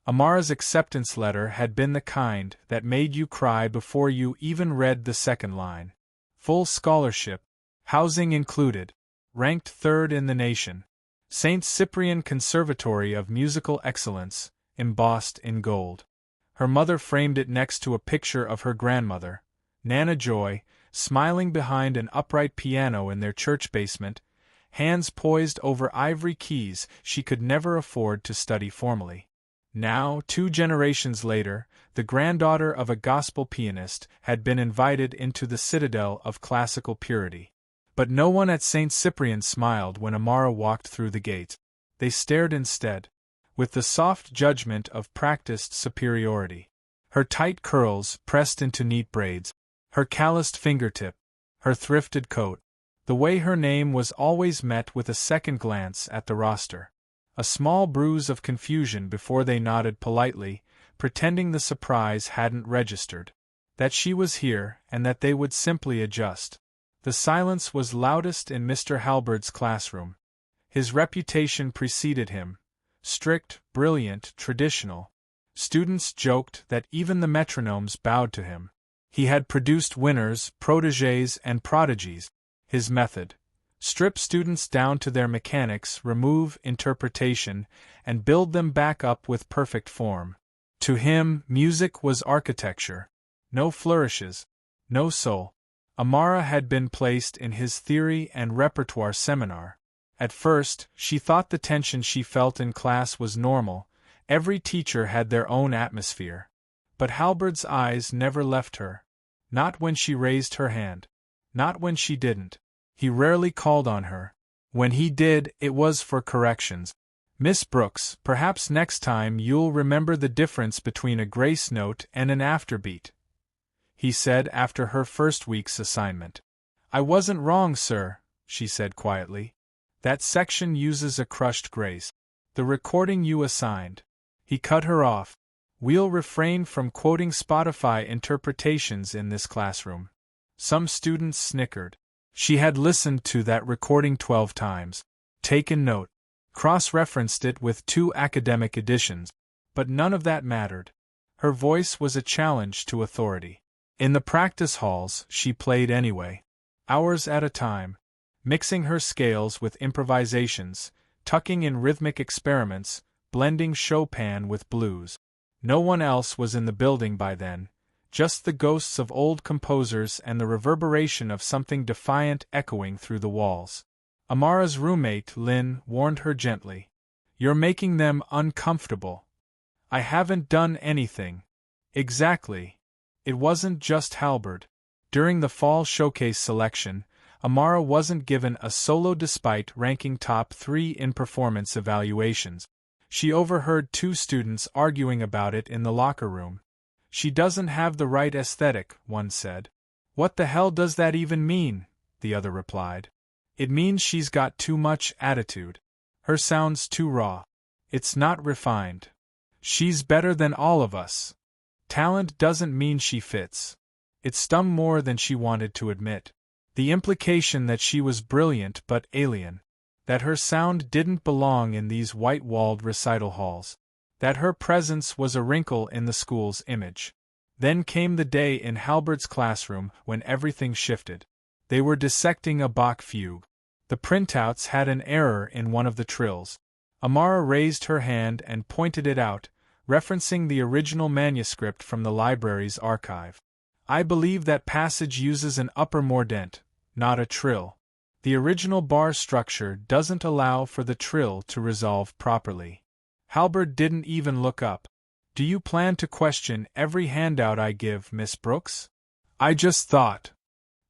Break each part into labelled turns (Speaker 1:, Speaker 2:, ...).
Speaker 1: Amara's acceptance letter had been the kind that made you cry before you even read the second line. Full scholarship, housing included, ranked third in the nation. St. Cyprian Conservatory of Musical Excellence, embossed in gold. Her mother framed it next to a picture of her grandmother, Nana Joy, smiling behind an upright piano in their church basement, hands poised over ivory keys she could never afford to study formally. Now, 2 generations later, the granddaughter of a gospel pianist had been invited into the citadel of classical purity. But no one at St. Cyprian smiled when Amara walked through the gate. They stared instead, with the soft judgment of practiced superiority. Her tight curls pressed into neat braids, her calloused fingertip, her thrifted coat, the way her name was always met with a second glance at the roster. A small bruise of confusion before they nodded politely, pretending the surprise hadn't registered. That she was here, and that they would simply adjust. The silence was loudest in Mr. Halbert's classroom. His reputation preceded him. Strict, brilliant, traditional. Students joked that even the metronomes bowed to him. He had produced winners, protégés, and prodigies. His method: strip students down to their mechanics, remove interpretation, and build them back up with perfect form. To him, music was architecture. No flourishes, no soul. Amara had been placed in his theory and repertoire seminar. At first, she thought the tension she felt in class was normal. Every teacher had their own atmosphere. But Halbert's eyes never left her. Not when she raised her hand. Not when she didn't. He rarely called on her. When he did, it was for corrections. Miss Brooks, perhaps next time you'll remember the difference between a grace note and an afterbeat, he said after her first week's assignment. I wasn't wrong, sir, she said quietly. That section uses a crushed grace. The recording you assigned. He cut her off. We'll refrain from quoting Spotify interpretations in this classroom. Some students snickered. She had listened to that recording 12 times, taken note, cross-referenced it with 2 academic editions, but none of that mattered. Her voice was a challenge to authority. In the practice halls, she played anyway, hours at a time, mixing her scales with improvisations, tucking in rhythmic experiments, blending Chopin with blues. No one else was in the building by then, just the ghosts of old composers and the reverberation of something defiant echoing through the walls. Amara's roommate, Lynn, warned her gently. You're making them uncomfortable. I haven't done anything. Exactly. It wasn't just Halbert. During the fall showcase selection, Amara wasn't given a solo despite ranking top 3 in performance evaluations. She overheard 2 students arguing about it in the locker room. She doesn't have the right aesthetic, one said. What the hell does that even mean? The other replied. It means she's got too much attitude. Her sound's too raw. It's not refined. She's better than all of us. Talent doesn't mean she fits. It stung more than she wanted to admit. The implication that she was brilliant but alien. That her sound didn't belong in these white-walled recital halls. That her presence was a wrinkle in the school's image. Then came the day in Halbert's classroom when everything shifted. They were dissecting a Bach fugue. The printouts had an error in one of the trills. Amara raised her hand and pointed it out, referencing the original manuscript from the library's archive. I believe that passage uses an upper mordent, not a trill. The original bar structure doesn't allow for the trill to resolve properly. Halbert didn't even look up. Do you plan to question every handout I give, Miss Brooks? I just thought.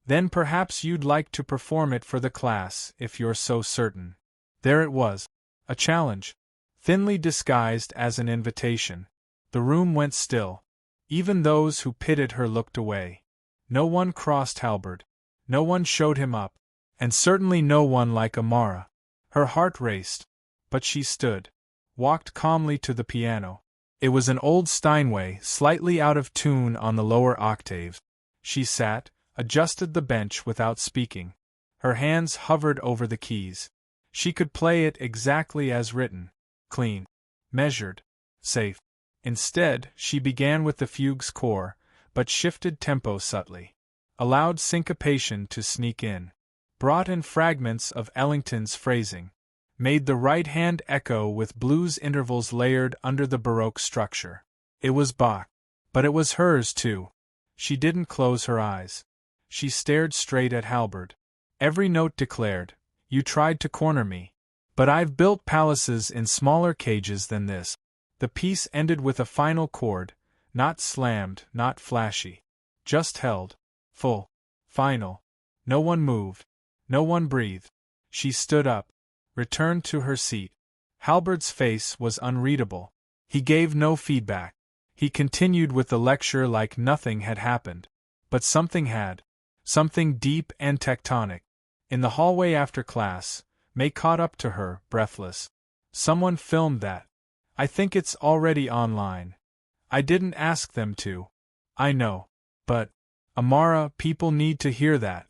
Speaker 1: Then perhaps you'd like to perform it for the class, if you're so certain. There it was. A challenge. Thinly disguised as an invitation. The room went still. Even those who pitied her looked away. No one crossed Halbert. No one showed him up. And certainly no one like Amara. Her heart raced. But she stood. Walked calmly to the piano. It was an old Steinway, slightly out of tune on the lower octaves. She sat, adjusted the bench without speaking. Her hands hovered over the keys. She could play it exactly as written. Clean. Measured. Safe. Instead, she began with the fugue's core, but shifted tempo subtly. Allowed syncopation to sneak in. Brought in fragments of Ellington's phrasing. Made the right hand echo with blues intervals layered under the Baroque structure. It was Bach. But it was hers too. She didn't close her eyes. She stared straight at Halberd. Every note declared, "You tried to corner me. But I've built palaces in smaller cages than this." The piece ended with a final chord, not slammed, not flashy. Just held. Full. Final. No one moved. No one breathed. She stood up. Returned to her seat. Halberd's face was unreadable. He gave no feedback. He continued with the lecture like nothing had happened. But something had. Something deep and tectonic. In the hallway after class, May caught up to her, breathless. "Someone filmed that. I think it's already online. I didn't ask them to." "I know. But, Amara, people need to hear that.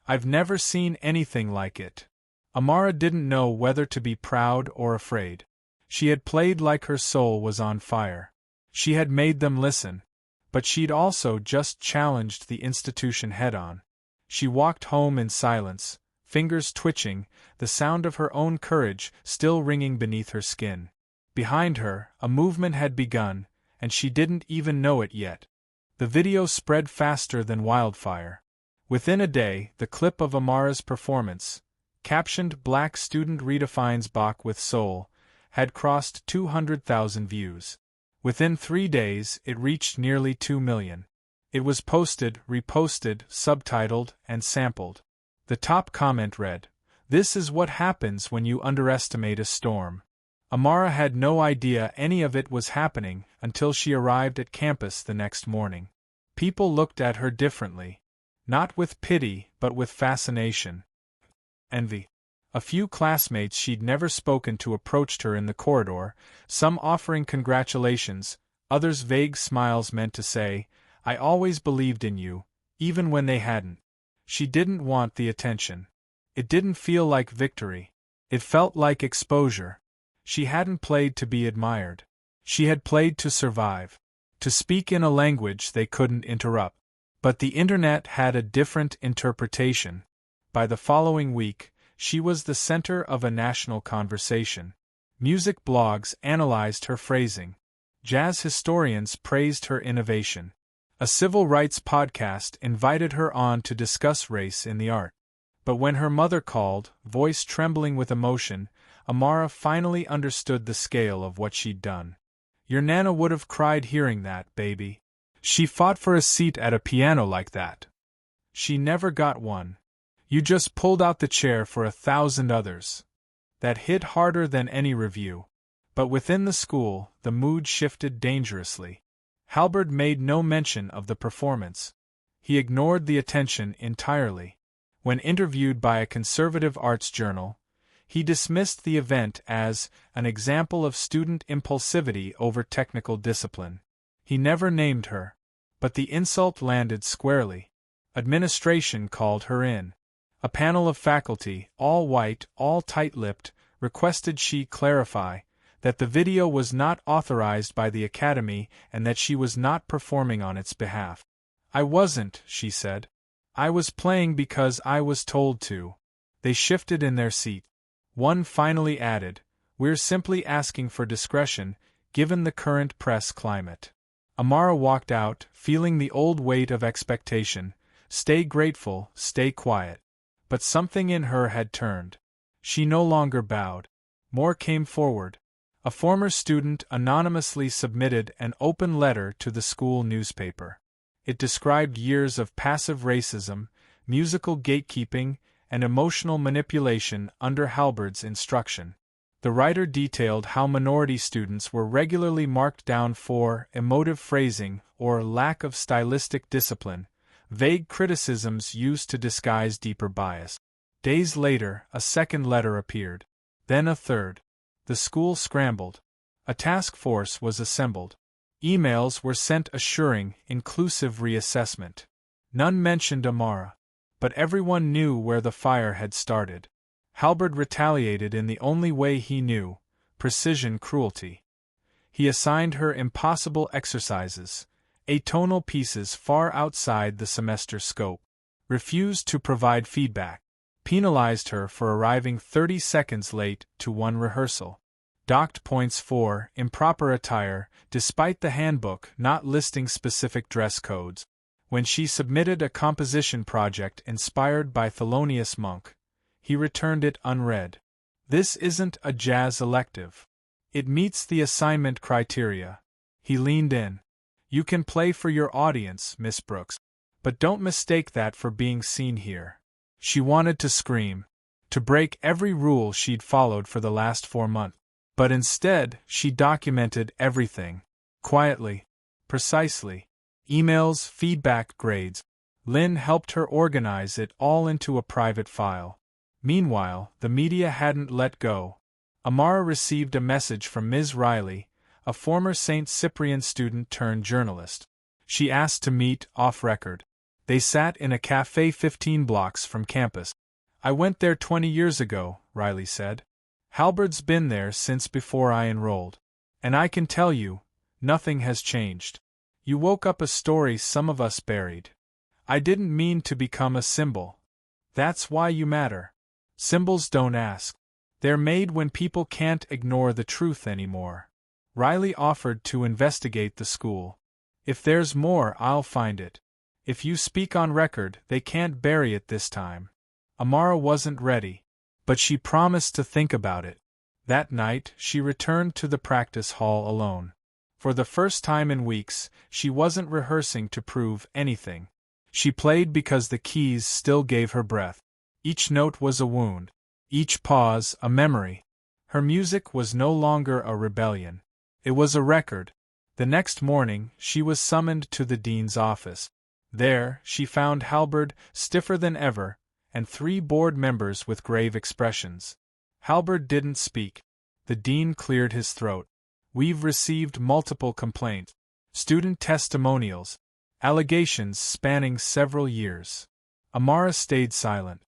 Speaker 1: I've never seen anything like it." Amara didn't know whether to be proud or afraid. She had played like her soul was on fire. She had made them listen. But she'd also just challenged the institution head-on. She walked home in silence, fingers twitching, the sound of her own courage still ringing beneath her skin. Behind her, a movement had begun, and she didn't even know it yet. The video spread faster than wildfire. Within a day, the clip of Amara's performance, captioned "Black Student Redefines Bach with Soul," had crossed 200,000 views. Within 3 days, it reached nearly 2 million. It was posted, reposted, subtitled, and sampled. The top comment read, "This is what happens when you underestimate a storm." Amara had no idea any of it was happening until she arrived at campus the next morning. People looked at her differently. Not with pity, but with fascination. Envy. A few classmates she'd never spoken to approached her in the corridor, some offering congratulations, others vague smiles meant to say, "I always believed in you," even when they hadn't. She didn't want the attention. It didn't feel like victory. It felt like exposure. She hadn't played to be admired. She had played to survive. To speak in a language they couldn't interrupt. But the internet had a different interpretation. By the following week, she was the center of a national conversation. Music blogs analyzed her phrasing. Jazz historians praised her innovation. A civil rights podcast invited her on to discuss race in the art. But when her mother called, voice trembling with emotion, Amara finally understood the scale of what she'd done. "Your Nana would have cried hearing that, baby. She fought for a seat at a piano like that. She never got one. You just pulled out the chair for 1,000 others." That hit harder than any review. But within the school, the mood shifted dangerously. Halberd made no mention of the performance. He ignored the attention entirely. When interviewed by a conservative arts journal, he dismissed the event as an example of student impulsivity over technical discipline. He never named her. But the insult landed squarely. Administration called her in. A panel of faculty, all white, all tight-lipped, requested she clarify that the video was not authorized by the Academy and that she was not performing on its behalf. "I wasn't," she said. "I was playing because I was told to." They shifted in their seat. One finally added, "We're simply asking for discretion, given the current press climate." Amara walked out, feeling the old weight of expectation. Stay grateful, stay quiet. But something in her had turned. She no longer bowed. More came forward. A former student anonymously submitted an open letter to the school newspaper. It described years of passive racism, musical gatekeeping, and emotional manipulation under Halberd's instruction. The writer detailed how minority students were regularly marked down for emotive phrasing or lack of stylistic discipline, vague criticisms used to disguise deeper bias. Days later, a second letter appeared. Then a third. The school scrambled. A task force was assembled. Emails were sent assuring inclusive reassessment. None mentioned Amara. But everyone knew where the fire had started. Halberd retaliated in the only way he knew: precision cruelty. He assigned her impossible exercises, atonal pieces far outside the semester scope, refused to provide feedback, penalized her for arriving 30 seconds late to one rehearsal, docked points for improper attire despite the handbook not listing specific dress codes. When she submitted a composition project inspired by Thelonious Monk, he returned it unread. This isn't a jazz elective. It meets the assignment criteria. He leaned in. You can play for your audience, Miss Brooks, but don't mistake that for being seen here. She wanted to scream, to break every rule she'd followed for the last 4 months. But instead, she documented everything. Quietly. Precisely. Emails, feedback, grades. Lynn helped her organize it all into a private file. Meanwhile, the media hadn't let go. Amara received a message from Ms. Riley, a former St. Cyprian student turned journalist. She asked to meet off-record. They sat in a cafe 15 blocks from campus. I went there 20 years ago, Riley said. Halberd's been there since before I enrolled. And I can tell you, nothing has changed. You woke up a story some of us buried. I didn't mean to become a symbol. That's why you matter. Symbols don't ask. They're made when people can't ignore the truth anymore. Riley offered to investigate the school. If there's more, I'll find it. If you speak on record, they can't bury it this time. Amara wasn't ready. But she promised to think about it. That night, she returned to the practice hall alone. For the first time in weeks, she wasn't rehearsing to prove anything. She played because the keys still gave her breath. Each note was a wound. Each pause, a memory. Her music was no longer a rebellion. It was a record. The next morning, she was summoned to the dean's office. There, she found Halberd, stiffer than ever, and 3 board members with grave expressions. Halberd didn't speak. The dean cleared his throat. We've received multiple complaints, student testimonials, allegations spanning several years. Amara stayed silent.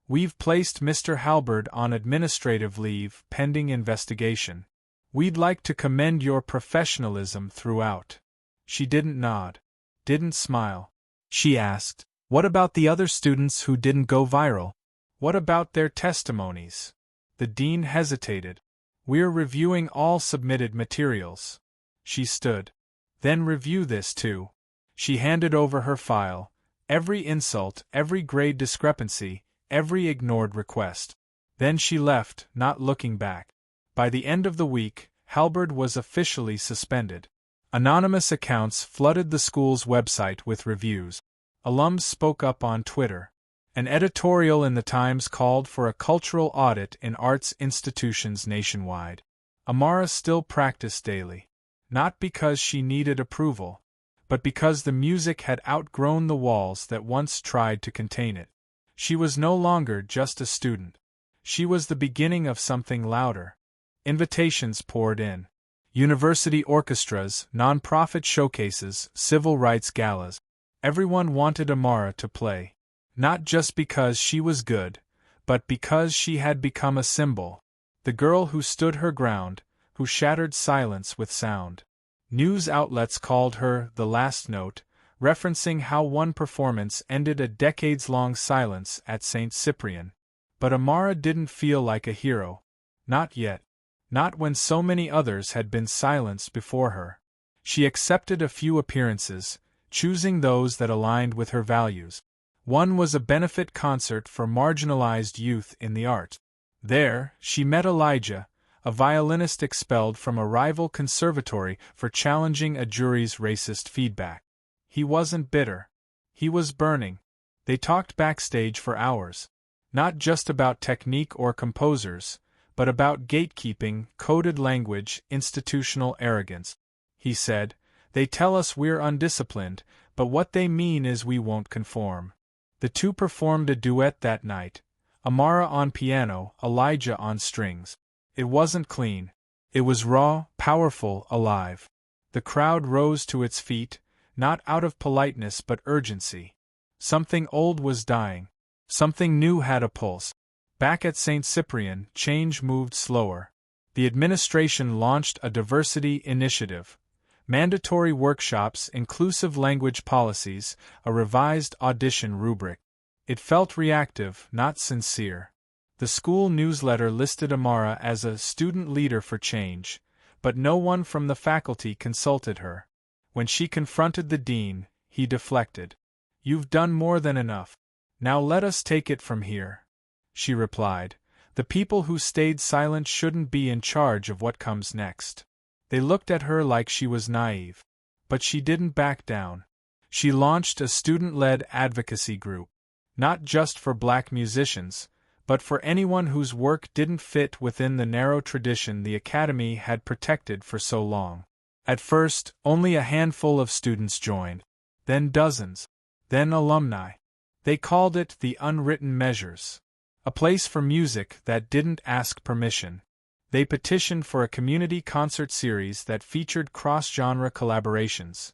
Speaker 1: We've placed Mr. Halberd on administrative leave pending investigation. We'd like to commend your professionalism throughout. She didn't nod. Didn't smile. She asked, what about the other students who didn't go viral? What about their testimonies? The dean hesitated. We're reviewing all submitted materials. She stood. Then review this too. She handed over her file. Every insult, every grade discrepancy, every ignored request. Then she left, not looking back. By the end of the week, Halberd was officially suspended. Anonymous accounts flooded the school's website with reviews. Alums spoke up on Twitter. An editorial in the Times called for a cultural audit in arts institutions nationwide. Amara still practiced daily. Not because she needed approval, but because the music had outgrown the walls that once tried to contain it. She was no longer just a student. She was the beginning of something louder. Invitations poured in. University orchestras, non-profit showcases, civil rights galas. Everyone wanted Amara to play. Not just because she was good, but because she had become a symbol. The girl who stood her ground, who shattered silence with sound. News outlets called her the last note, referencing how one performance ended a decades-long silence at St. Cyprian. But Amara didn't feel like a hero. Not yet. Not when so many others had been silenced before her. She accepted a few appearances, choosing those that aligned with her values. One was a benefit concert for marginalized youth in the arts. There, she met Elijah, a violinist expelled from a rival conservatory for challenging a jury's racist feedback. He wasn't bitter. He was burning. They talked backstage for hours. Not just about technique or composers, but about gatekeeping, coded language, institutional arrogance. He said, "They tell us we're undisciplined, but what they mean is we won't conform." The two performed a duet that night, Amara on piano, Elijah on strings. It wasn't clean. It was raw, powerful, alive. The crowd rose to its feet, not out of politeness but urgency. Something old was dying. Something new had a pulse. Back at St. Cyprian, change moved slower. The administration launched a diversity initiative. Mandatory workshops, inclusive language policies, a revised audition rubric. It felt reactive, not sincere. The school newsletter listed Amara as a student leader for change, but no one from the faculty consulted her. When she confronted the dean, he deflected. "You've done more than enough. Now let us take it from here," she replied. "The people who stayed silent shouldn't be in charge of what comes next." They looked at her like she was naive. But she didn't back down. She launched a student-led advocacy group. Not just for Black musicians, but for anyone whose work didn't fit within the narrow tradition the Academy had protected for so long. At first, only a handful of students joined. Then dozens. Then alumni. They called it the Unwritten Measures. A place for music that didn't ask permission. They petitioned for a community concert series that featured cross-genre collaborations.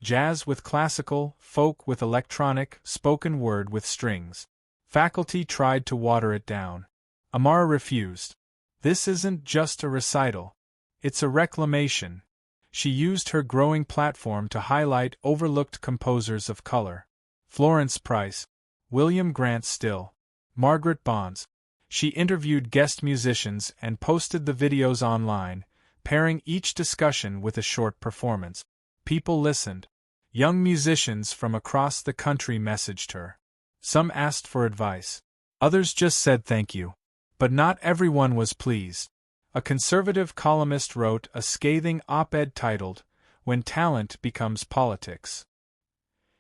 Speaker 1: Jazz with classical, folk with electronic, spoken word with strings. Faculty tried to water it down. Amara refused. "This isn't just a recital. It's a reclamation." She used her growing platform to highlight overlooked composers of color. Florence Price, William Grant Still, Margaret Bonds. She interviewed guest musicians and posted the videos online, pairing each discussion with a short performance. People listened. Young musicians from across the country messaged her. Some asked for advice. Others just said thank you. But not everyone was pleased. A conservative columnist wrote a scathing op-ed titled, "When Talent Becomes Politics."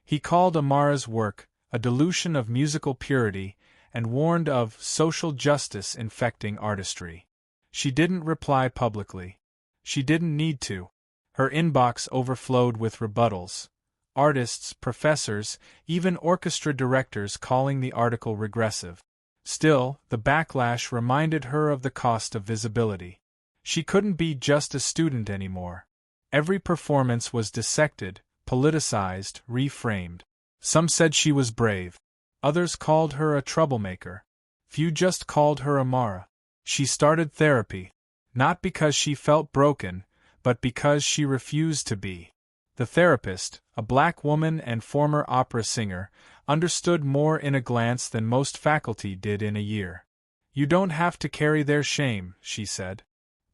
Speaker 1: He called Amara's work a dilution of musical purity and warned of social justice infecting artistry. She didn't reply publicly. She didn't need to. Her inbox overflowed with rebuttals. Artists, professors, even orchestra directors calling the article regressive. Still, the backlash reminded her of the cost of visibility. She couldn't be just a student anymore. Every performance was dissected, politicized, reframed. Some said she was brave. Others called her a troublemaker. Few just called her Amara. She started therapy. Not because she felt broken, but because she refused to be. The therapist, a Black woman and former opera singer, understood more in a glance than most faculty did in a year. "You don't have to carry their shame," she said.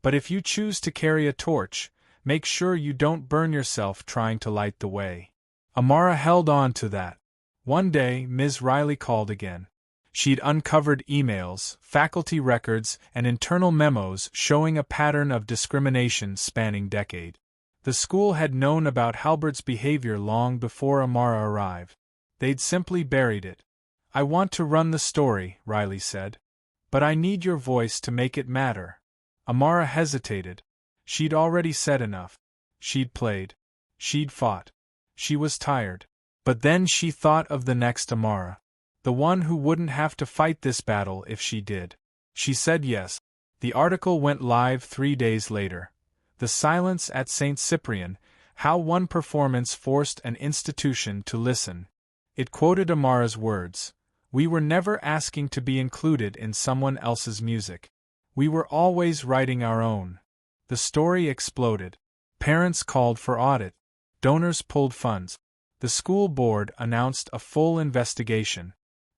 Speaker 1: "But if you choose to carry a torch, make sure you don't burn yourself trying to light the way." Amara held on to that. One day, Ms. Riley called again. She'd uncovered emails, faculty records, and internal memos showing a pattern of discrimination spanning decades. The school had known about Halbert's behavior long before Amara arrived. They'd simply buried it. "I want to run the story," Riley said. "But I need your voice to make it matter." Amara hesitated. She'd already said enough. She'd played. She'd fought. She was tired. But then she thought of the next Amara. The one who wouldn't have to fight this battle if she did. She said yes. The article went live 3 days later. The Silence at St. Cyprian, How One Performance Forced an Institution to Listen. It quoted Amara's words. "We were never asking to be included in someone else's music. We were always writing our own." The story exploded. Parents called for audit. Donors pulled funds. The school board announced a full investigation.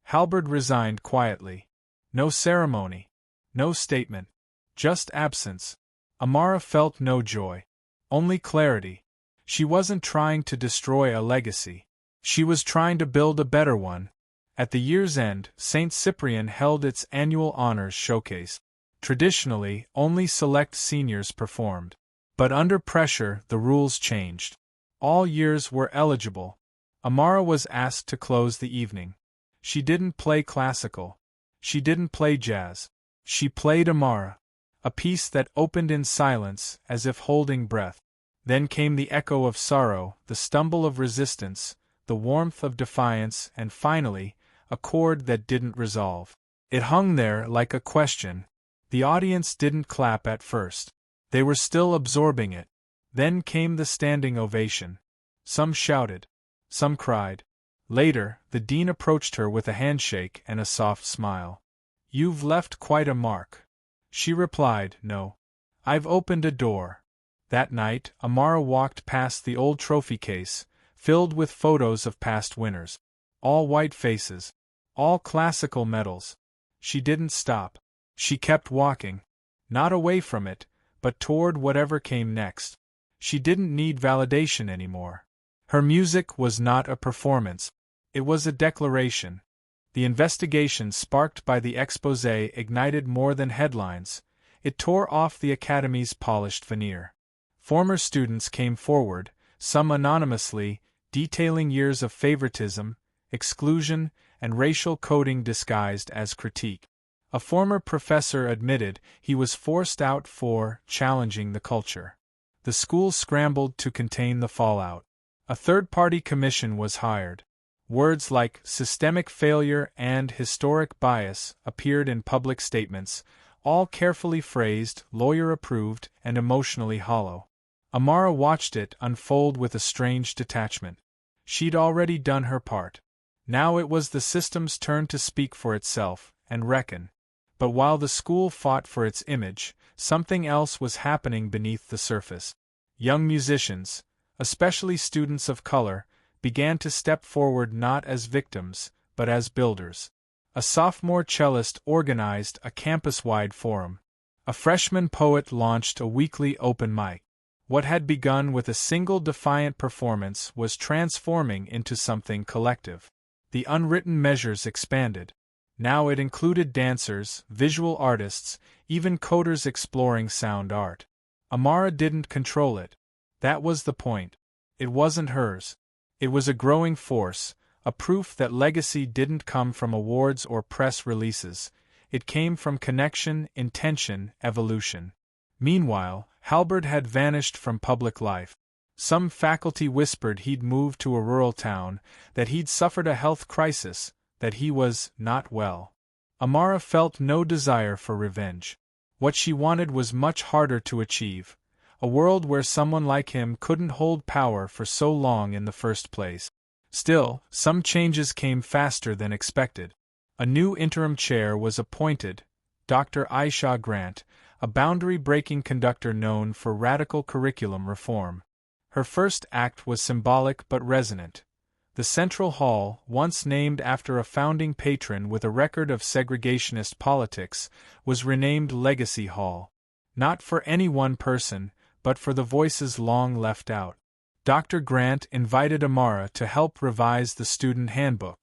Speaker 1: Halbert resigned quietly. No ceremony. No statement. Just absence. Amara felt no joy. Only clarity. She wasn't trying to destroy a legacy. She was trying to build a better one. At the year's end, St. Cyprian held its annual honors showcase. Traditionally, only select seniors performed. But under pressure, the rules changed. All years were eligible. Amara was asked to close the evening. She didn't play classical. She didn't play jazz. She played Amara. A piece that opened in silence, as if holding breath. Then came the echo of sorrow, the stumble of resistance, the warmth of defiance, and finally, a chord that didn't resolve. It hung there like a question. The audience didn't clap at first. They were still absorbing it. Then came the standing ovation. Some shouted. Some cried. Later, the dean approached her with a handshake and a soft smile. "You've left quite a mark." She replied, "No. I've opened a door. That night, Amara walked past the old trophy case, filled with photos of past winners. All white faces. All classical medals. She didn't stop. She kept walking. Not away from it, but toward whatever came next. She didn't need validation anymore. Her music was not a performance. It was a declaration. The investigation sparked by the exposé ignited more than headlines. It tore off the Academy's polished veneer. Former students came forward, some anonymously, detailing years of favoritism, exclusion, and racial coding disguised as critique. A former professor admitted he was forced out for challenging the culture. The school scrambled to contain the fallout. A third-party commission was hired. Words like systemic failure and historic bias appeared in public statements, all carefully phrased, lawyer-approved, and emotionally hollow. Amara watched it unfold with a strange detachment. She'd already done her part. Now it was the system's turn to speak for itself and reckon. But while the school fought for its image, something else was happening beneath the surface. Young musicians, especially students of color, began to step forward not as victims, but as builders. A sophomore cellist organized a campus-wide forum. A freshman poet launched a weekly open mic. What had begun with a single defiant performance was transforming into something collective. The unwritten measures expanded. Now it included dancers, visual artists, even coders exploring sound art. Amara didn't control it. That was the point. It wasn't hers. It was a growing force, a proof that legacy didn't come from awards or press releases. It came from connection, intention, evolution. Meanwhile, Halberd had vanished from public life. Some faculty whispered he'd moved to a rural town, that he'd suffered a health crisis, that he was not well. Amara felt no desire for revenge. What she wanted was much harder to achieve. A world where someone like him couldn't hold power for so long in the first place. Still, some changes came faster than expected. A new interim chair was appointed, Dr. Aisha Grant, a boundary-breaking conductor known for radical curriculum reform. Her first act was symbolic but resonant. The Central Hall, once named after a founding patron with a record of segregationist politics, was renamed Legacy Hall. Not for any one person, but for the voices long left out. Dr. Grant invited Amara to help revise the student handbook.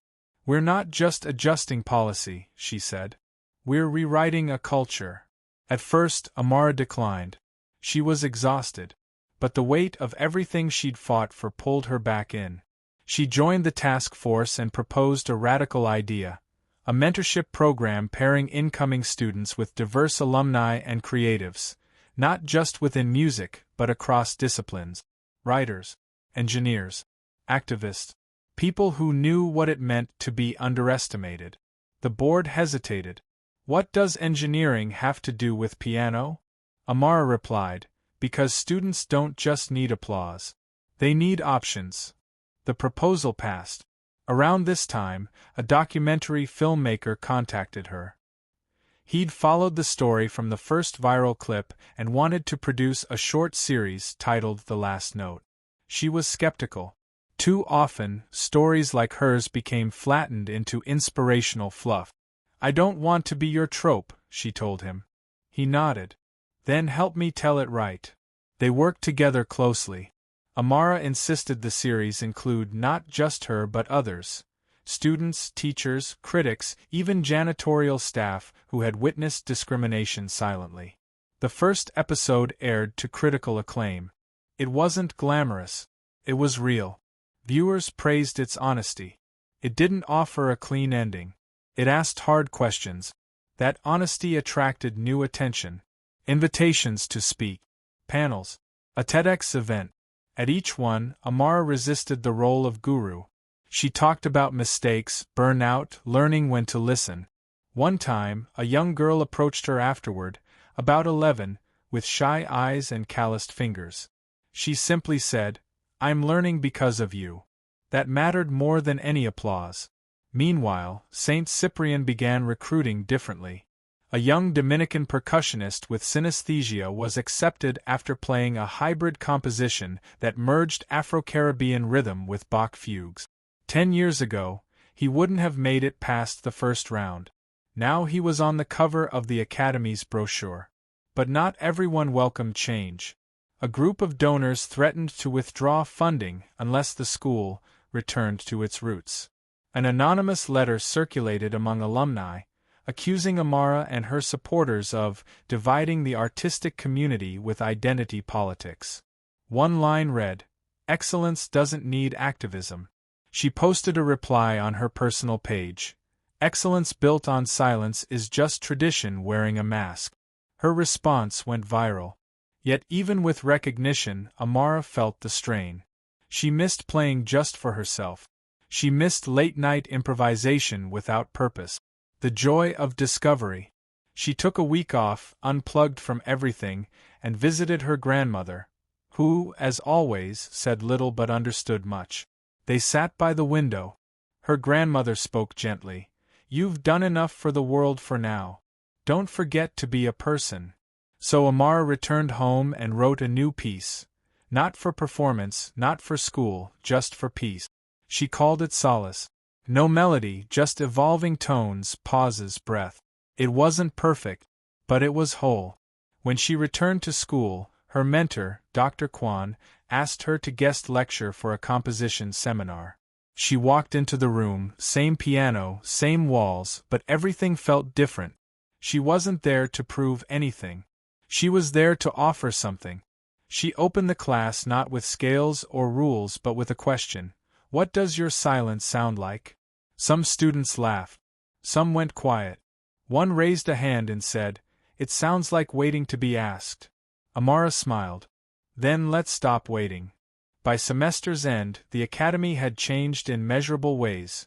Speaker 1: "We're not just adjusting policy," she said. "We're rewriting a culture." At first, Amara declined. She was exhausted. But the weight of everything she'd fought for pulled her back in. She joined the task force and proposed a radical idea: a mentorship program pairing incoming students with diverse alumni and creatives, not just within music, but across disciplines. Writers, engineers, activists, people who knew what it meant to be underestimated. The board hesitated. "What does engineering have to do with piano?" Amara replied, "Because students don't just need applause. They need options." The proposal passed. Around this time, a documentary filmmaker contacted her. He'd followed the story from the first viral clip and wanted to produce a short series titled The Last Note. She was skeptical. Too often, stories like hers became flattened into inspirational fluff. "I don't want to be your trope," she told him. He nodded. "Then help me tell it right." They worked together closely. Amara insisted the series include not just her but others. Students, teachers, critics, even janitorial staff who had witnessed discrimination silently. The first episode aired to critical acclaim. It wasn't glamorous. It was real. Viewers praised its honesty. It didn't offer a clean ending. It asked hard questions. That honesty attracted new attention. Invitations to speak. Panels. A TEDx event. At each one, Amara resisted the role of guru. She talked about mistakes, burnout, learning when to listen. One time, a young girl approached her afterward, about 11, with shy eyes and calloused fingers. She simply said, "I'm learning because of you." That mattered more than any applause. Meanwhile, St. Cyprian began recruiting differently. A young Dominican percussionist with synesthesia was accepted after playing a hybrid composition that merged Afro-Caribbean rhythm with Bach fugues. 10 years ago, he wouldn't have made it past the first round. Now he was on the cover of the Academy's brochure. But not everyone welcomed change. A group of donors threatened to withdraw funding unless the school returned to its roots. An anonymous letter circulated among alumni, accusing Amara and her supporters of dividing the artistic community with identity politics. One line read, "Excellence doesn't need activism." She posted a reply on her personal page. "Excellence built on silence is just tradition wearing a mask." Her response went viral. Yet even with recognition, Amara felt the strain. She missed playing just for herself. She missed late-night improvisation without purpose. The joy of discovery. She took a week off, unplugged from everything, and visited her grandmother, who, as always, said little but understood much. They sat by the window. Her grandmother spoke gently. "You've done enough for the world for now. Don't forget to be a person." So Amara returned home and wrote a new piece. Not for performance, not for school, just for peace. She called it Solace. No melody, just evolving tones, pauses, breath. It wasn't perfect, but it was whole. When she returned to school, her mentor, Dr. Kwan, asked her to guest lecture for a composition seminar. She walked into the room, same piano, same walls, but everything felt different. She wasn't there to prove anything. She was there to offer something. She opened the class not with scales or rules but with a question. "What does your silence sound like?" Some students laughed. Some went quiet. One raised a hand and said, "It sounds like waiting to be asked." Amara smiled. "Then let's stop waiting." By semester's end, the Academy had changed in measurable ways.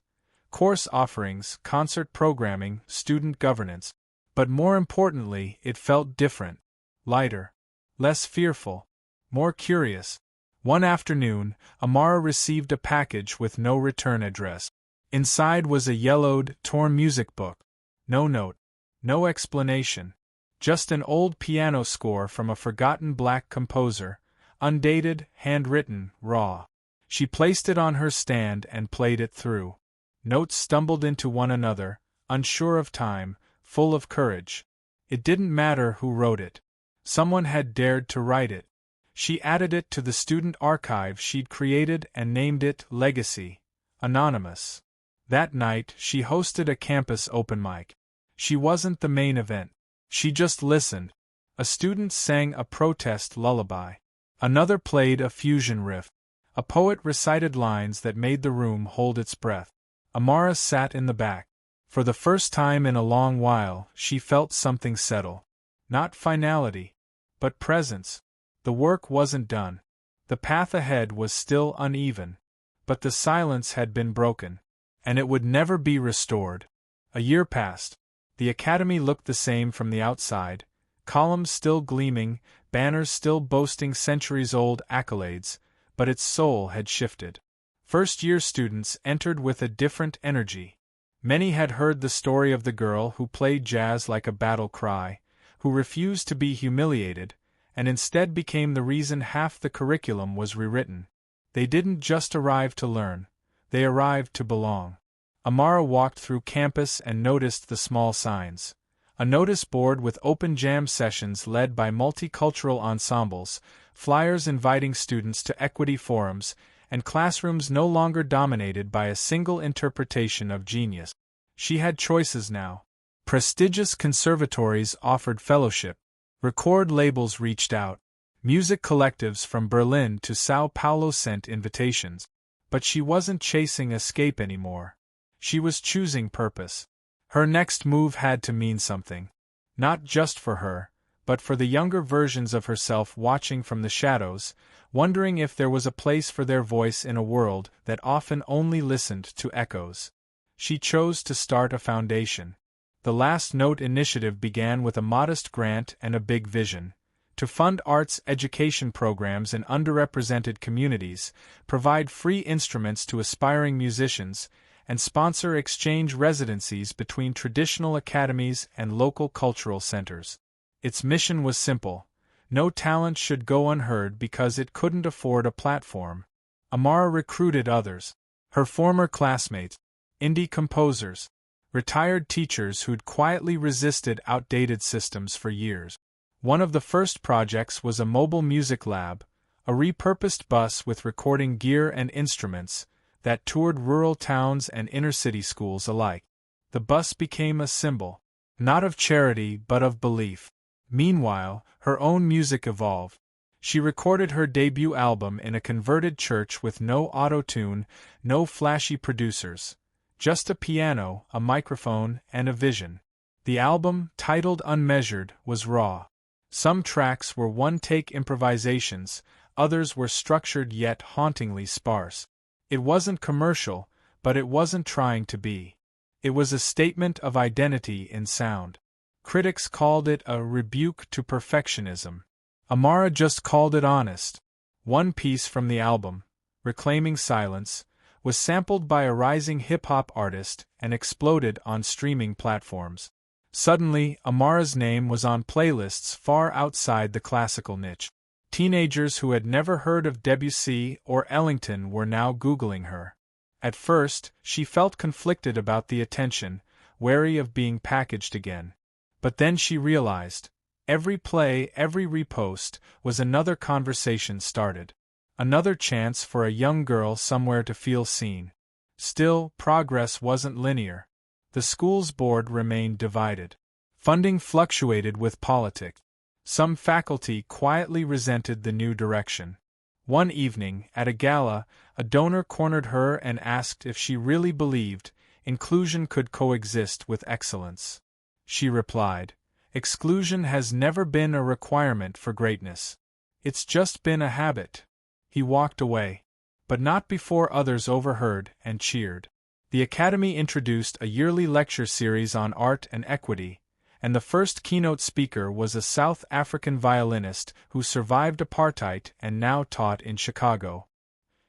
Speaker 1: Course offerings, concert programming, student governance. But more importantly, it felt different. Lighter. Less fearful. More curious. One afternoon, Amara received a package with no return address. Inside was a yellowed, torn music book. No note. No explanation. Just an old piano score from a forgotten black composer, undated, handwritten, raw. She placed it on her stand and played it through. Notes stumbled into one another, unsure of time, full of courage. It didn't matter who wrote it. Someone had dared to write it. She added it to the student archive she'd created and named it Legacy. Anonymous. That night, she hosted a campus open mic. She wasn't the main event. She just listened. A student sang a protest lullaby. Another played a fusion riff. A poet recited lines that made the room hold its breath. Amara sat in the back. For the first time in a long while, she felt something settle. Not finality, but presence. The work wasn't done. The path ahead was still uneven. But the silence had been broken. And it would never be restored. A year passed. The Academy looked the same from the outside, columns still gleaming, banners still boasting centuries-old accolades, but its soul had shifted. First-year students entered with a different energy. Many had heard the story of the girl who played jazz like a battle cry, who refused to be humiliated, and instead became the reason half the curriculum was rewritten. They didn't just arrive to learn. They arrived to belong. Amara walked through campus and noticed the small signs. A notice board with open jam sessions led by multicultural ensembles, flyers inviting students to equity forums, and classrooms no longer dominated by a single interpretation of genius. She had choices now. Prestigious conservatories offered fellowship. Record labels reached out. Music collectives from Berlin to Sao Paulo sent invitations. But she wasn't chasing escape anymore. She was choosing purpose. Her next move had to mean something. Not just for her, but for the younger versions of herself watching from the shadows, wondering if there was a place for their voice in a world that often only listened to echoes. She chose to start a foundation. The Last Note initiative began with a modest grant and a big vision. To fund arts education programs in underrepresented communities, provide free instruments to aspiring musicians, and sponsor exchange residencies between traditional academies and local cultural centers. Its mission was simple: no talent should go unheard because it couldn't afford a platform. Amara recruited others: her former classmates, indie composers, retired teachers who'd quietly resisted outdated systems for years. One of the first projects was a mobile music lab, a repurposed bus with recording gear and instruments that toured rural towns and inner-city schools alike. The bus became a symbol, not of charity but of belief. Meanwhile, her own music evolved. She recorded her debut album in a converted church with no auto-tune, no flashy producers. Just a piano, a microphone, and a vision. The album, titled Unmeasured, was raw. Some tracks were one-take improvisations, others were structured yet hauntingly sparse. It wasn't commercial, but it wasn't trying to be. It was a statement of identity in sound. Critics called it a rebuke to perfectionism. Amara just called it honest. One piece from the album, Reclaiming Silence, was sampled by a rising hip-hop artist and exploded on streaming platforms. Suddenly, Amara's name was on playlists far outside the classical niche. Teenagers who had never heard of Debussy or Ellington were now Googling her. At first, she felt conflicted about the attention, wary of being packaged again. But then she realized, every play, every repost, was another conversation started. Another chance for a young girl somewhere to feel seen. Still, progress wasn't linear. The school's board remained divided. Funding fluctuated with politics. Some faculty quietly resented the new direction. One evening, at a gala, a donor cornered her and asked if she really believed inclusion could coexist with excellence. She replied, "Exclusion has never been a requirement for greatness. It's just been a habit." He walked away. But not before others overheard and cheered. The Academy introduced a yearly lecture series on art and equity, and the first keynote speaker was a South African violinist who survived apartheid and now taught in Chicago.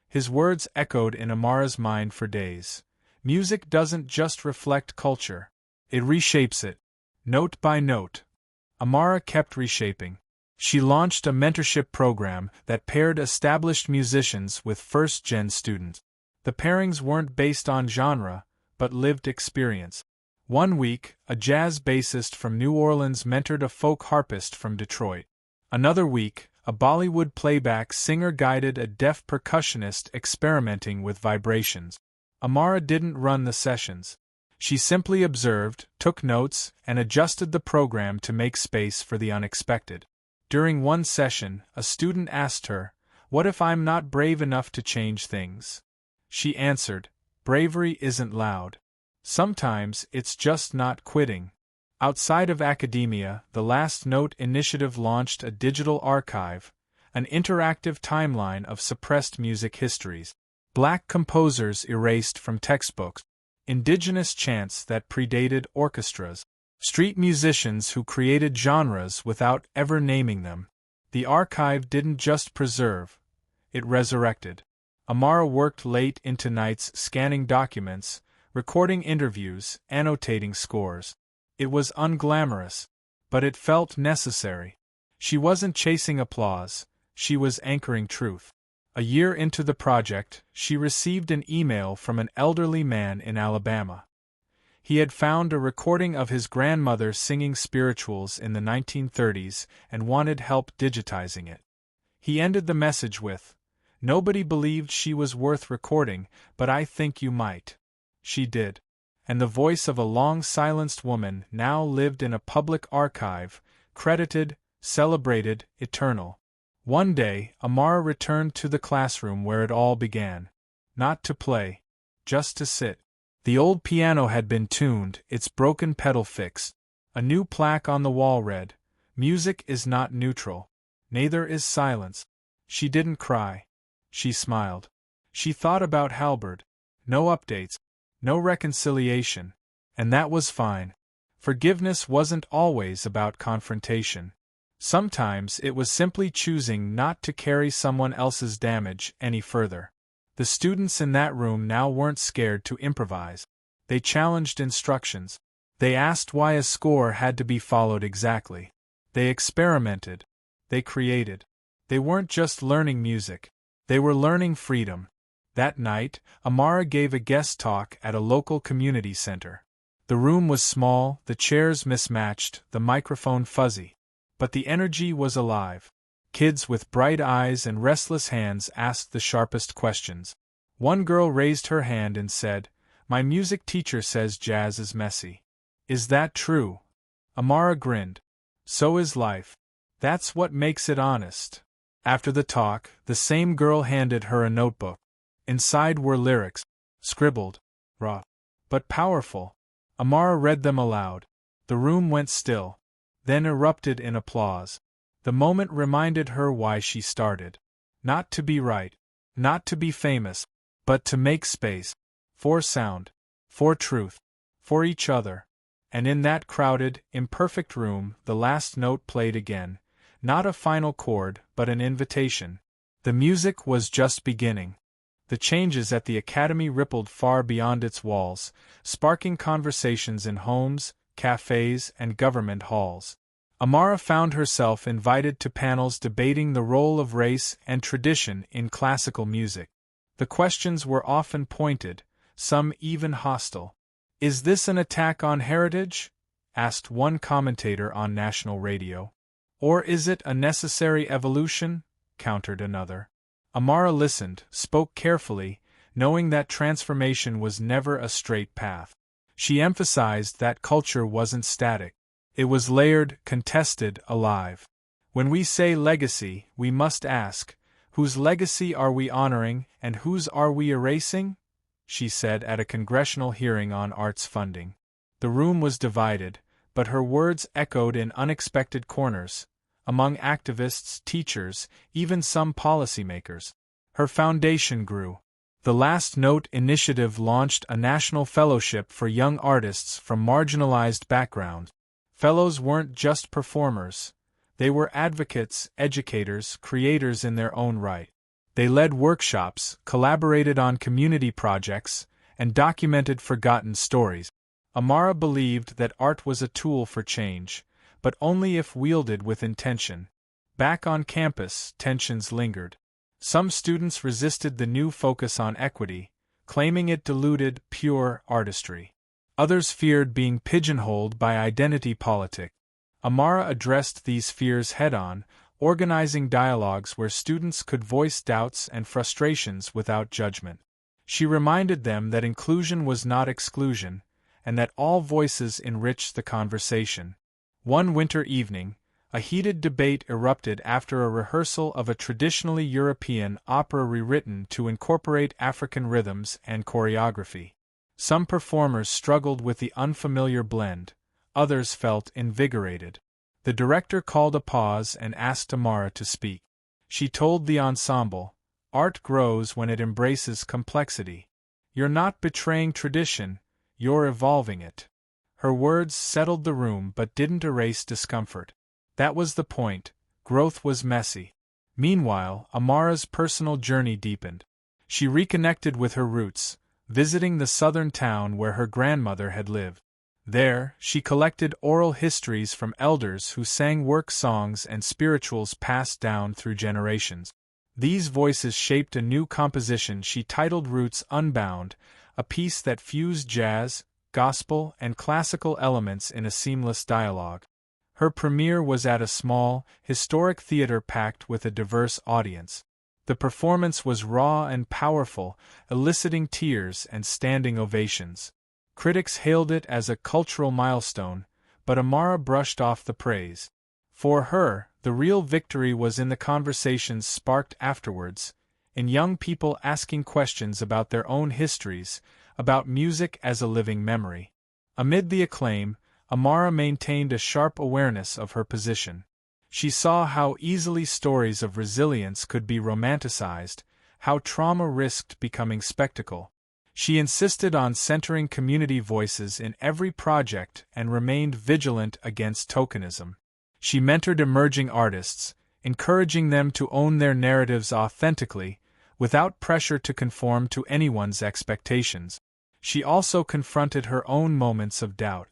Speaker 1: His words echoed in Amara's mind for days. Music doesn't just reflect culture. It reshapes it. Note by note. Amara kept reshaping. She launched a mentorship program that paired established musicians with first-gen students. The pairings weren't based on genre, but lived experience. One week, a jazz bassist from New Orleans mentored a folk harpist from Detroit. Another week, a Bollywood playback singer guided a deaf percussionist experimenting with vibrations. Amara didn't run the sessions. She simply observed, took notes, and adjusted the program to make space for the unexpected. During one session, a student asked her, "What if I'm not brave enough to change things?" She answered, "Bravery isn't loud. Sometimes it's just not quitting." Outside of academia, the Last Note Initiative launched a digital archive, an interactive timeline of suppressed music histories. Black composers erased from textbooks, indigenous chants that predated orchestras, street musicians who created genres without ever naming them. The archive didn't just preserve, it resurrected. Amara worked late into nights scanning documents, recording interviews, annotating scores. It was unglamorous, but it felt necessary. She wasn't chasing applause, she was anchoring truth. A year into the project, she received an email from an elderly man in Alabama. He had found a recording of his grandmother singing spirituals in the 1930s and wanted help digitizing it. He ended the message with, "Nobody believed she was worth recording, but I think you might." She did. And the voice of a long-silenced woman now lived in a public archive, credited, celebrated, eternal. One day, Amara returned to the classroom where it all began. Not to play. Just to sit. The old piano had been tuned, its broken pedal fixed. A new plaque on the wall read, "Music is not neutral. Neither is silence." She didn't cry. She smiled. She thought about Halberd. No updates. No reconciliation. And that was fine. Forgiveness wasn't always about confrontation. Sometimes it was simply choosing not to carry someone else's damage any further. The students in that room now weren't scared to improvise. They challenged instructions. They asked why a score had to be followed exactly. They experimented. They created. They weren't just learning music. They were learning freedom. That night, Amara gave a guest talk at a local community center. The room was small, the chairs mismatched, the microphone fuzzy. But the energy was alive. Kids with bright eyes and restless hands asked the sharpest questions. One girl raised her hand and said, "My music teacher says jazz is messy. Is that true?" Amara grinned. "So is life. That's what makes it honest." After the talk, the same girl handed her a notebook. Inside were lyrics, scribbled, raw, but powerful. Amara read them aloud. The room went still, then erupted in applause. The moment reminded her why she started. Not to be right, not to be famous, but to make space. For sound, for truth, for each other. And in that crowded, imperfect room, the last note played again. Not a final chord, but an invitation. The music was just beginning. The changes at the academy rippled far beyond its walls, sparking conversations in homes, cafes, and government halls. Amara found herself invited to panels debating the role of race and tradition in classical music. The questions were often pointed, some even hostile. "Is this an attack on heritage?" asked one commentator on national radio. "Or is it a necessary evolution?" countered another. Amara listened, spoke carefully, knowing that transformation was never a straight path. She emphasized that culture wasn't static. It was layered, contested, alive. When we say legacy, we must ask, whose legacy are we honoring and whose are we erasing? She said at a congressional hearing on arts funding. The room was divided, but her words echoed in unexpected corners, among activists, teachers, even some policymakers. Her foundation grew. The Last Note initiative launched a national fellowship for young artists from marginalized backgrounds. Fellows weren't just performers. They were advocates, educators, creators in their own right. They led workshops, collaborated on community projects, and documented forgotten stories. Amara believed that art was a tool for change, but only if wielded with intention. Back on campus, tensions lingered. Some students resisted the new focus on equity, claiming it diluted pure artistry. Others feared being pigeonholed by identity politics. Amara addressed these fears head-on, organizing dialogues where students could voice doubts and frustrations without judgment. She reminded them that inclusion was not exclusion, and that all voices enriched the conversation. One winter evening, a heated debate erupted after a rehearsal of a traditionally European opera rewritten to incorporate African rhythms and choreography. Some performers struggled with the unfamiliar blend, others felt invigorated. The director called a pause and asked Amara to speak. She told the ensemble, "Art grows when it embraces complexity. You're not betraying tradition, you're evolving it." Her words settled the room but didn't erase discomfort. That was the point, growth was messy. Meanwhile, Amara's personal journey deepened. She reconnected with her roots, visiting the southern town where her grandmother had lived. There, she collected oral histories from elders who sang work songs and spirituals passed down through generations. These voices shaped a new composition she titled Roots Unbound, a piece that fused jazz, gospel, and classical elements in a seamless dialogue. Her premiere was at a small, historic theater packed with a diverse audience. The performance was raw and powerful, eliciting tears and standing ovations. Critics hailed it as a cultural milestone, but Amara brushed off the praise. For her, the real victory was in the conversations sparked afterwards, in young people asking questions about their own histories, about music as a living memory. Amid the acclaim, Amara maintained a sharp awareness of her position. She saw how easily stories of resilience could be romanticized, how trauma risked becoming spectacle. She insisted on centering community voices in every project and remained vigilant against tokenism. She mentored emerging artists, encouraging them to own their narratives authentically, without pressure to conform to anyone's expectations. She also confronted her own moments of doubt.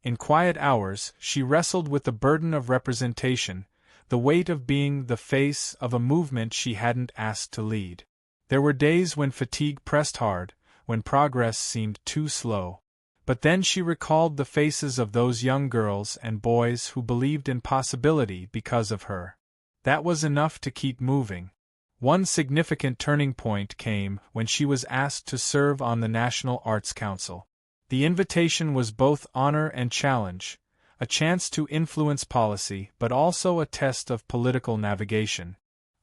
Speaker 1: In quiet hours, she wrestled with the burden of representation, the weight of being the face of a movement she hadn't asked to lead. There were days when fatigue pressed hard, when progress seemed too slow. But then she recalled the faces of those young girls and boys who believed in possibility because of her. That was enough to keep moving. One significant turning point came when she was asked to serve on the National Arts Council. The invitation was both honor and challenge, a chance to influence policy but also a test of political navigation.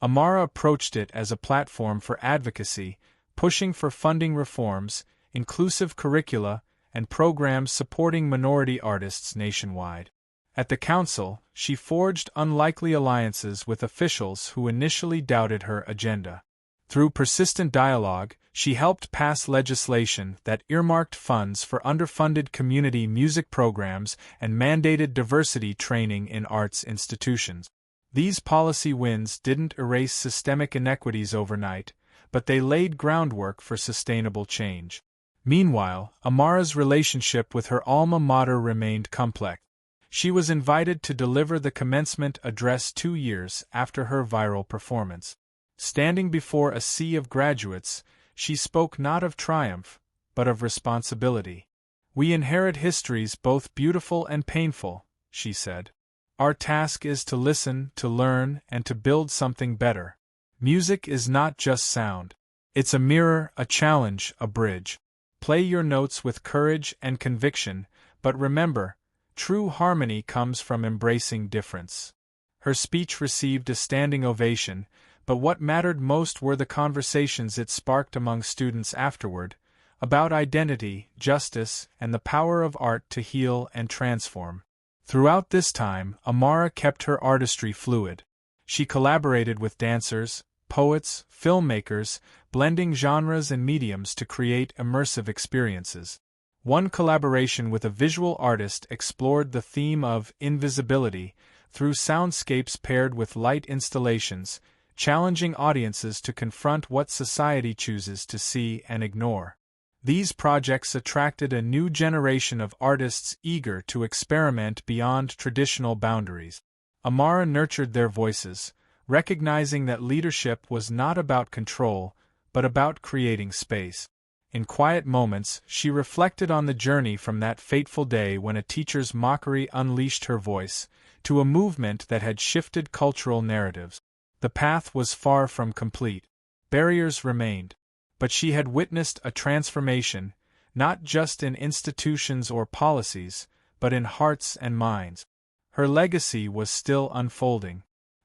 Speaker 1: Amara approached it as a platform for advocacy, pushing for funding reforms, inclusive curricula, and programs supporting minority artists nationwide. At the council, she forged unlikely alliances with officials who initially doubted her agenda. Through persistent dialogue, she helped pass legislation that earmarked funds for underfunded community music programs and mandated diversity training in arts institutions. These policy wins didn't erase systemic inequities overnight, but they laid groundwork for sustainable change. Meanwhile, Amara's relationship with her alma mater remained complex. She was invited to deliver the commencement address 2 years after her viral performance. Standing before a sea of graduates, she spoke not of triumph, but of responsibility. "We inherit histories both beautiful and painful," she said. "Our task is to listen, to learn, and to build something better. Music is not just sound. It's a mirror, a challenge, a bridge. Play your notes with courage and conviction, but remember, true harmony comes from embracing difference." Her speech received a standing ovation, but what mattered most were the conversations it sparked among students afterward, about identity, justice, and the power of art to heal and transform. Throughout this time, Amara kept her artistry fluid. She collaborated with dancers, poets, filmmakers, blending genres and mediums to create immersive experiences. One collaboration with a visual artist explored the theme of invisibility through soundscapes paired with light installations, challenging audiences to confront what society chooses to see and ignore. These projects attracted a new generation of artists eager to experiment beyond traditional boundaries. Amara nurtured their voices, recognizing that leadership was not about control, but about creating space. In quiet moments, she reflected on the journey from that fateful day when a teacher's mockery unleashed her voice, to a movement that had shifted cultural narratives. The path was far from complete. Barriers remained. But she had witnessed a transformation, not just in institutions or policies, but in hearts and minds. Her legacy was still unfolding.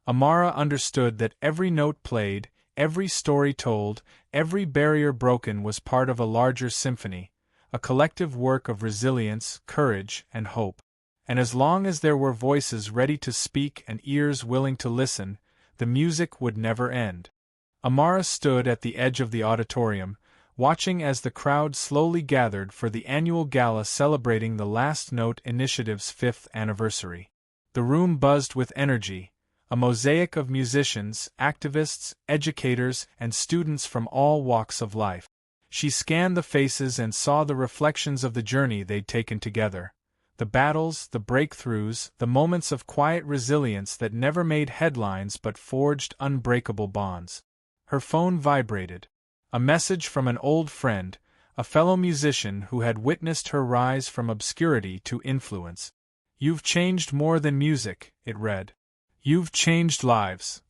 Speaker 1: Amara understood that every note played, every story told, every barrier broken was part of a larger symphony, a collective work of resilience, courage, and hope. And as long as there were voices ready to speak and ears willing to listen, the music would never end. Amara stood at the edge of the auditorium, watching as the crowd slowly gathered for the annual gala celebrating the Last Note Initiative's 5th anniversary. The room buzzed with energy, a mosaic of musicians, activists, educators, and students from all walks of life. She scanned the faces and saw the reflections of the journey they'd taken together. The battles, the breakthroughs, the moments of quiet resilience that never made headlines but forged unbreakable bonds. Her phone vibrated. A message from an old friend, a fellow musician who had witnessed her rise from obscurity to influence. "You've changed more than music," it read. "You've changed lives."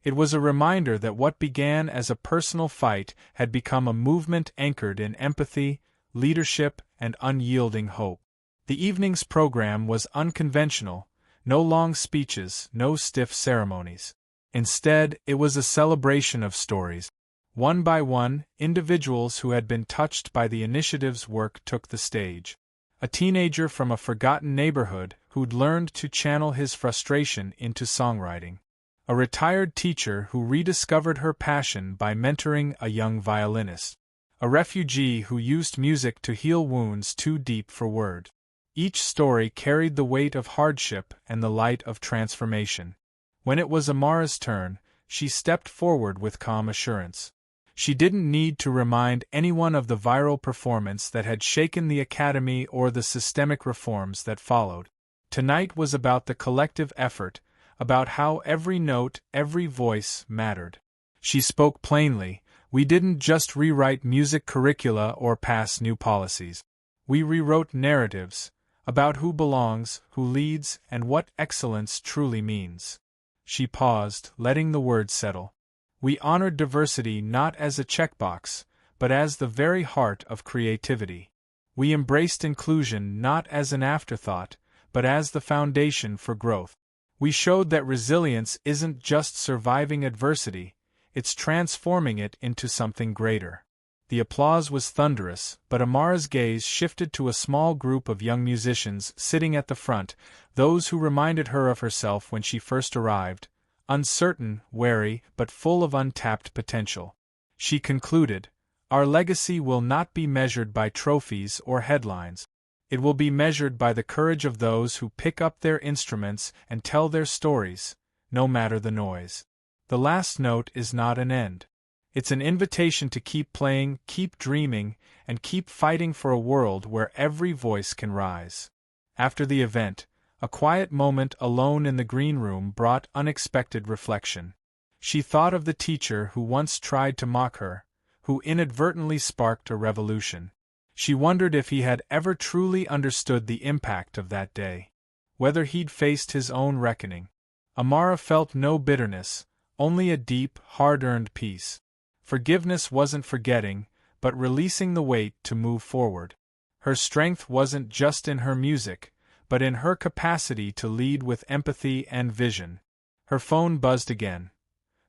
Speaker 1: It was a reminder that what began as a personal fight had become a movement anchored in empathy, leadership, and unyielding hope. The evening's program was unconventional, no long speeches, no stiff ceremonies. Instead, it was a celebration of stories. One by one, individuals who had been touched by the initiative's work took the stage. A teenager from a forgotten neighborhood who'd learned to channel his frustration into songwriting. A retired teacher who rediscovered her passion by mentoring a young violinist. A refugee who used music to heal wounds too deep for words. Each story carried the weight of hardship and the light of transformation. When it was Amara's turn, she stepped forward with calm assurance. She didn't need to remind anyone of the viral performance that had shaken the Academy or the systemic reforms that followed. Tonight was about the collective effort, about how every note, every voice mattered. She spoke plainly. We didn't just rewrite music curricula or pass new policies. We rewrote narratives, about who belongs, who leads, and what excellence truly means. She paused, letting the words settle. We honored diversity not as a checkbox, but as the very heart of creativity. We embraced inclusion not as an afterthought, but as the foundation for growth. We showed that resilience isn't just surviving adversity, it's transforming it into something greater. The applause was thunderous, but Amara's gaze shifted to a small group of young musicians sitting at the front, those who reminded her of herself when she first arrived, uncertain, wary, but full of untapped potential. She concluded, "Our legacy will not be measured by trophies or headlines. It will be measured by the courage of those who pick up their instruments and tell their stories, no matter the noise." The last note is not an end. It's an invitation to keep playing, keep dreaming, and keep fighting for a world where every voice can rise. After the event, a quiet moment alone in the green room brought unexpected reflection. She thought of the teacher who once tried to mock her, who inadvertently sparked a revolution. She wondered if he had ever truly understood the impact of that day. Whether he'd faced his own reckoning. Amara felt no bitterness, only a deep, hard-earned peace. Forgiveness wasn't forgetting, but releasing the weight to move forward. Her strength wasn't just in her music, but in her capacity to lead with empathy and vision. Her phone buzzed again.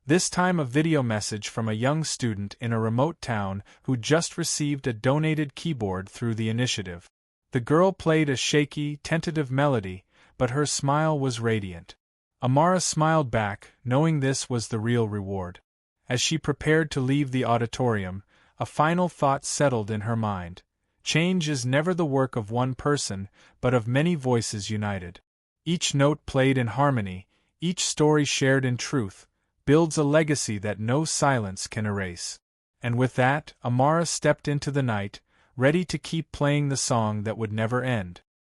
Speaker 1: This time a video message from a young student in a remote town who just received a donated keyboard through the initiative. The girl played a shaky, tentative melody, but her smile was radiant. Amara smiled back, knowing this was the real reward. As she prepared to leave the auditorium, a final thought settled in her mind. Change is never the work of one person, but of many voices united. Each note played in harmony, each story shared in truth, builds a legacy that no silence can erase. And with that, Amara stepped into the night, ready to keep playing the song that would never end.